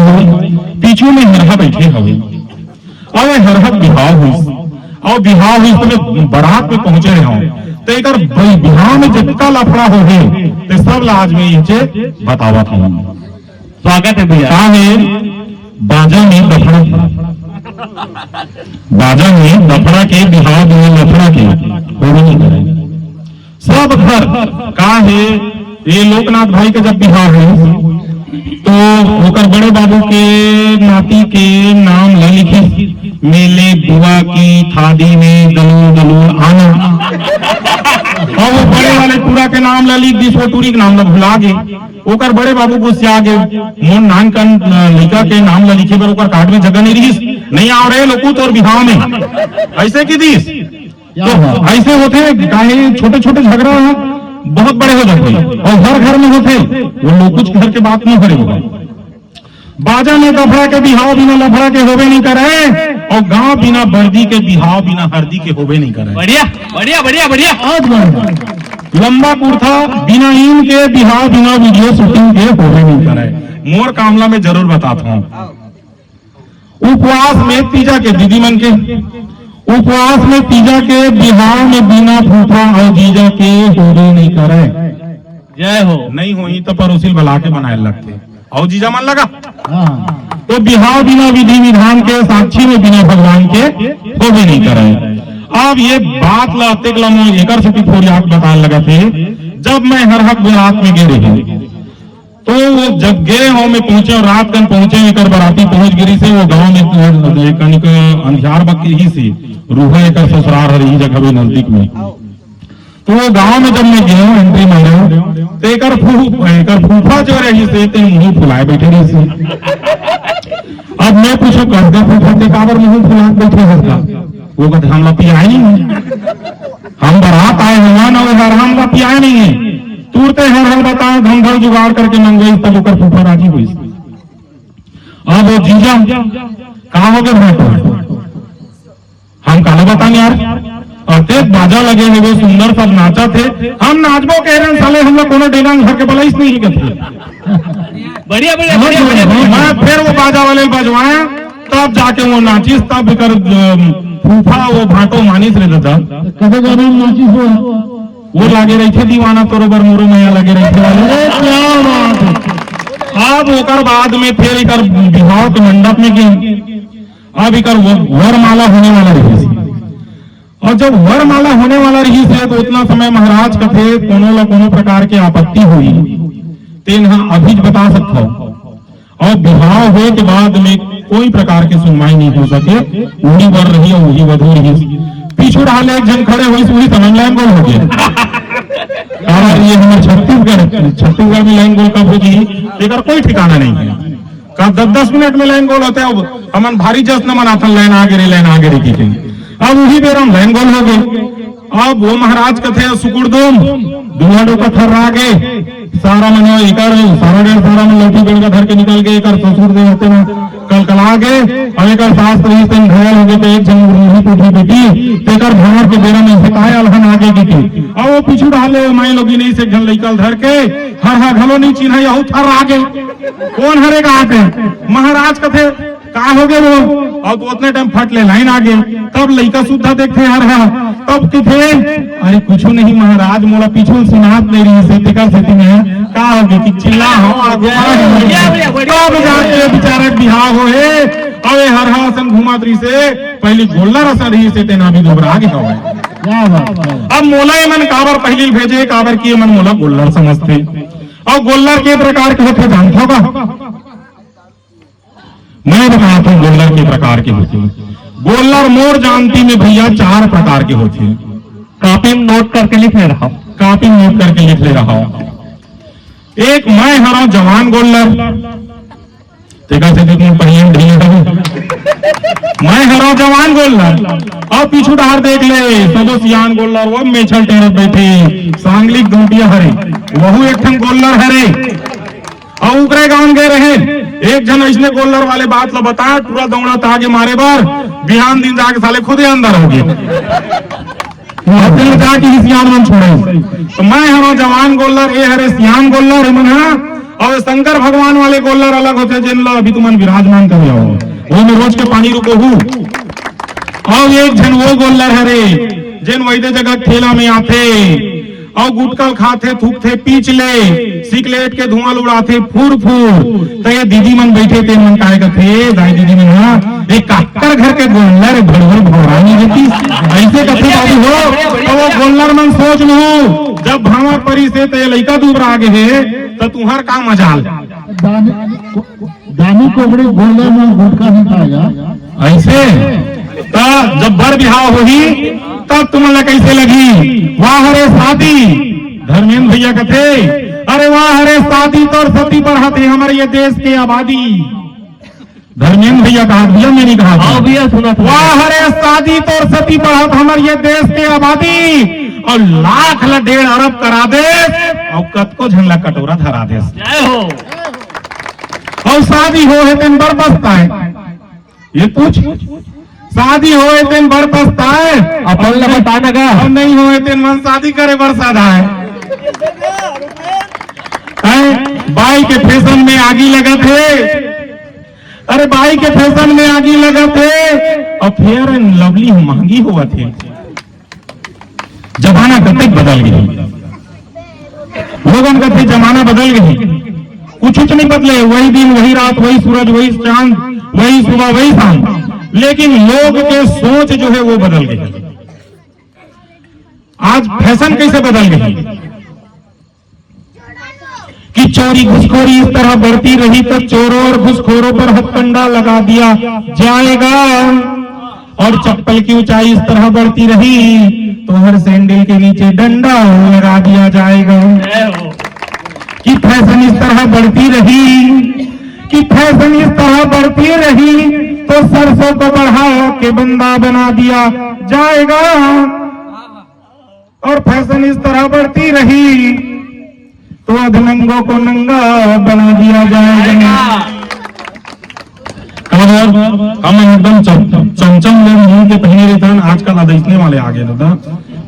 हुई, पीछू में हरहा बैठे हुए। अब हरहा बिहाव हुई और बिहाव हुई तो बारात में पहुंचे रहे तो एक बिहाव में जितना लफड़ा हो गए तो सब लाज में इनसे बतावा था। स्वागत है भैया। बाजा में लफड़ा, बाजा में लफड़ा के बिहाव में लफड़ा के हो नहीं करे सब घर का है। ये लोकनाथ भाई के जब बिहाव है तो होकर बड़े बाबू के नाती के नाम ला लिखे, मेले बुआ की थादी में दलूर दलूर आना, और वो बड़े वाले टूरा के नाम ला लिख दी, वो टूरी के नाम ला भुला गे। ओकर बड़े बाबू गुस्से आ गए, मोर नान कन लड़का के नाम ला लिखे बर ओकर कार्ड में जगह नहीं रही, नहीं आ रहे लोग तोर बिहाव में ऐसे की दीस। तो ऐसे होते छोटे छोटे झगड़ा बहुत बड़े हो जाते और हर घर में होते, वो लोग कुछ घर के बात नहीं करे होगा। बाजा में लफड़ा के बिहाव बिना लफड़ा के होबे नहीं करे, और गांव बिना बर्दी के बिहाव बिना हरदी के होबे नहीं करे। बढ़िया बढ़िया बढ़िया बढ़िया। लंबा कुर्ता बिना इन के बिहाव बिना वीडियो शूटिंग के होबे नहीं करे। मोर कामला में जरूर बताता हूँ, उपवास में तीजा के दीदी मन के उपवास में तीजा के बिहाव में बिना फूफा और जीजा के होबे नहीं करे। जय हो। नहीं हुई तो परोसिल बला के बनाए लगते और जीजा मन लगा। तो बिहाव बिना विधि विधान के साक्षी में बिना भगवान के होबे नहीं करे। अब ये बात लाते एक थोड़ी आप बताने लगा थे, जब मैं हरहक बारात में गिरे तो जब गए हो में पहुंचे और रात कन पहुंचे एक बराती पहुंच गिरी से वो गांव में अंधियार बकी ही से रूहा एक ससुराल है रही जगह नजदीक में। तो वो गांव में जब मैं गया एंट्री मारे तो एक फूफा जो रही से मुंह फुलाए बैठे रही से। अब मैं पूछो कहते फूफा के काबर मुंह फुलाए बैठे हरका, वो कहते हम लोग पियाए नहीं है, हम बारात आए मेहमान और हम लोग पियाए नहीं है। तुरते हर बताओ धम धम जुगाड़ करके मंगई तब ओकर फूफा राजी हुई। अब वो जीजा कहा हो गए भाई हम काला बताने यार, और तेज बाजा लगे हैं वो सुंदर सब नाचा थे, हम नाचबो कह रहे साले हम लोग कोनो डेगा घर के बलाइस नहीं करते। बढ़िया बढ़िया बढ़िया। मैं फिर वो बाजा वाले बजवाया तब जाके वो नाचिस, तब कर फूफा वो भाटो मानिस रहे था कभी कभी नाचिस वो लागे रही थे दीवाना तोरोबर मोरो मैया लगे रही थे वाले। क्या बात है। अब ओकर बाद में फिर एक बिहाव के मंडप में गए, अब एक वरमाला होने वाला रही, और जब वरमाला होने वाला रही से तो उतना समय महाराज का थे कोनो प्रकार की आपत्ति हुई तेन अभी बता सकता हो, और बिहाव हुए के बाद में कोई प्रकार की सुनवाई नहीं हो सके, वही वर रही और वही वधू रही। पीछू डाल एक जन खड़े हुई वही समझ लाइन गोल हो गया। ये हमारे छत्तीसगढ़ में लाइन गोल कब होगी एक कोई ठिकाना नहीं है, कब 10-10 मिनट में लाइन गोल होता है। हमन भारी जश्न मनाथन लाइन आगे रही थी। अब वही बेर हम लाइन गोल हो गए। अब वो महाराज कथे सुकुड़दुम दुल्हनों का थर आगे सारा मन सारा डेढ़ सारा मन लौटी बेड़ का धर के निकल गए, ससुर दे होते में कलकला गए, और एक शास्त्र ही से घायल हो गए तो एक जन रूही टूटी बेटी तेकर भावर के बेरा में सिखाए अलहन आगे की, और वो पीछू डाले माई लोगी नहीं से घन लइकल धर के हर घलो नहीं चिन्ह यहू थर आगे कौन हरे कहा थे महाराज कथे का हो गए वो, और तो उतने टाइम फट ले लाइन आगे। तब लइका सुधा देखते हर तब किथे अरे कुछ नहीं महाराज मोला पीछू सुनात नहीं रही से टिका सेती में का हो गया कि चिल्ला हो आगे तब जाके बेचारे बिहाव हो है। अबे हर सन घुमातरी से पहली गोल्लर असर रही से तेना भी घबरा गया हो। अब मोला ये मन काबर पहली भेजे काबर की मन मोला गोल्लर समझते, और गोल्लर के प्रकार के होते जानता होगा, मैं बताता हूँ गोल्लर के प्रकार के होते हैं। गोल्लर मोर जानती में भैया 4 प्रकार के होते हैं। कॉपी में नोट करके लिख ले रहा हूँ, कॉपी में नोट करके लिख ले रहा हूँ। एक मैं हरा जवान गोल्लर देखा से मैं हरा जवान गोल्लर, और पीछू डार देख ले सबो सियान गोल्लर वो मेछल टेर बैठे सांगलिक दूटिया हरे वहू एक ठन गोल्लर हरे। और उकरे गांव गए रहे एक जन इसने गोल्लर वाले बात ला बताया पूरा दौड़ा था आगे मारे बार बिहान दिन जाके साले खुद ही अंदर हो गए जाके सियान मन छोड़े। तो मैं हरा जवान गोल्लर ए हरे सियान गोल्लर मन और शंकर भगवान वाले गोल्लर अलग होते जिन लो अभी तुमन विराजमान कर जाओ वो में रोज के पानी रुको हूँ और एक जन वो गोल्लर हरे जिन वैदे जगह ठेला में आते और गुटकल खाते थूकते पीच ले सिगरेट के धुआं उड़ाते फूर तो ये दीदी मन बैठे थे मन काय करते दाई दीदी मन हाँ एक काकर घर के गोल्लर भड़भड़ भौरानी देती ऐसे कथे बाबू हो तो वो गोल्लर मन सोच लो जब भावा परी से तो ये लड़का दूबरा आगे है तो तुम्हार का मजाल दानी कोबड़े गोल्लर में गुटका नहीं खाएगा ऐसे तो जब बर बिहाव होगी तब तुम्हें कैसे लगी वाह रे शादी धर्मेंद्र भैया कथे अरे वाह रे शादी तो सती बढ़ाते हमारे ये देश की आबादी धर्मेंद्र भैया कहा भैया मैंने कहा आओ भैया सुना था वाह रे शादी तो सती बढ़ाते हमारे ये देश की आबादी और लाख ला 1.5 अरब करा दे और कत को झंडा कटोरा धरा दे जय हो और शादी हो है दिन बर बसता है ये पूछ शादी हो दिन बर बसता है अपन ला बताना का और नहीं हो दिन मन शादी करे बर साधा है बाई के फैशन में आगी लगा थे अरे बाई के फैशन में आगी लगा थे और फेयर एंड लवली महंगी हुआ थे जमाना कतई बदल गई लोगों का जमाना बदल गई कुछ नहीं बदले वही दिन वही रात वही सूरज वही चांद वही सुबह वही शाम लेकिन लोग के सोच जो है वो बदल गई आज फैशन कैसे बदल गई कि चोरी घुसखोरी इस तरह बढ़ती रही तो चोरों और घुसखोरों पर हथकंडा लगा दिया जाएगा और चप्पल की ऊंचाई इस तरह बढ़ती रही तो हर सैंडल के नीचे डंडा लगा दिया जाएगा कि फैशन इस तरह बढ़ती रही कि फैशन इस तरह बढ़ती रही तो सरसों को बढ़ा के बंदा बना दिया जाएगा और फैशन इस तरह बढ़ती रही तो अधनंगों को नंगा बना दिया जाएगा हम एकदम चमचम में मुंह के पहने रहते हैं आजकल आदेशने वाले आ गए दादा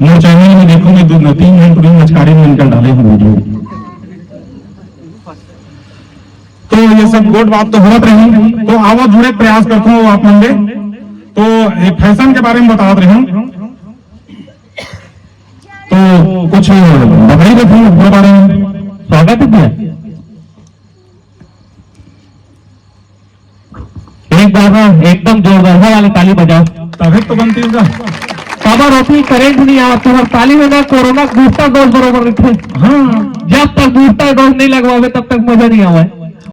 मैं चैनल में देखोगे 2-3 घंटे मचकारी में निकल डाले हैं वीडियो तो ये सब गोट बात तो होत रही तो आवो जुड़े प्रयास करता हूँ आप मंडे तो एक फैशन के बारे में बता रहे हैं तो कुछ बताई देते हैं उसके बारे में स्वागत है भैया एक बार ना एकदम जोरदार वाले ताली बजाओ तभी तो बनती होगा खबर होती करेंट नहीं आवा तुम्हारे ताली में ना कोरोना बूस्टर डोज बरोबर रखे हाँ जब तक बूस्टर डोज नहीं लगवावे तब तक मजा नहीं आवा